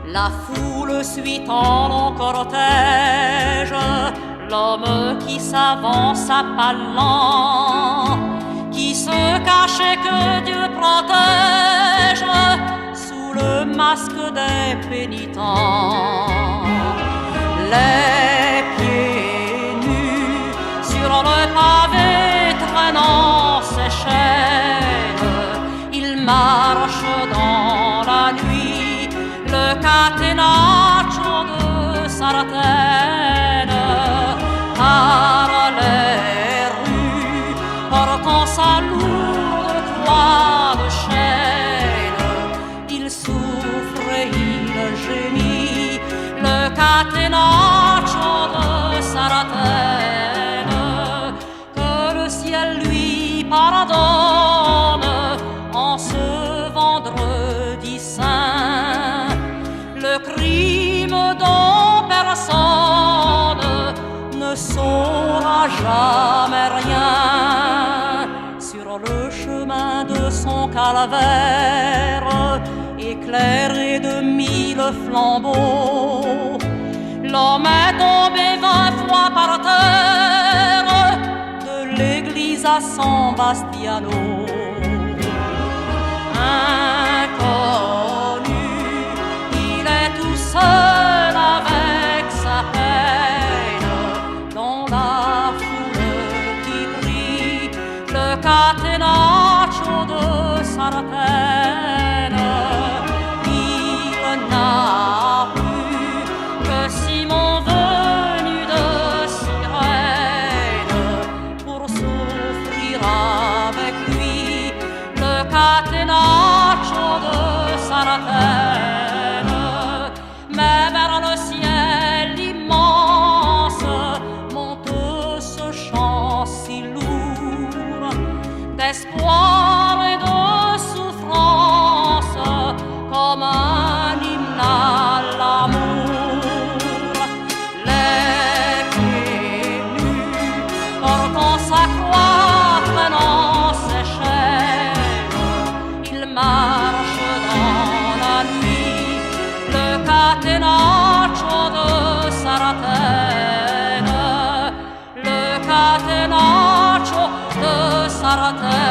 La foule suit en cortège l'homme qui s'avance à pas lents, qui se cache et que Dieu protège sous le masque des pénitents. Les pieds nus sur le pavé traînant ses chaînes, il marche dans la nuit le catenaccio de Saratène, par les rues portant sa lourde croix de chêne. Il souffre et il gémit, le catenaccio de Saratène. Que le ciel lui pardonne en ce vendredi saint le crime dont personne ne saura jamais rien. Sur le chemin de son calvaire, éclairé de 1000 flambeaux, l'homme est tombé 20 fois par terre, de l'église à San Bastiano. Inconnu, il est tout seul avec sa peine, dans la foule qui prie le catenaccio de Saratène. Il n'a plus que Simon venu de Cyrène pour souffrir avec lui le catenaccio de Saratène. Mais vers le ciel immense monte ce chant si lourd d'espoir et de souffrance, comme un hymne à l'amour. Les pieds nus portant sa croix, prenant ses chaînes, il marche dans la nuit le catenaccio de Saratène, le catenaccio de Saratène.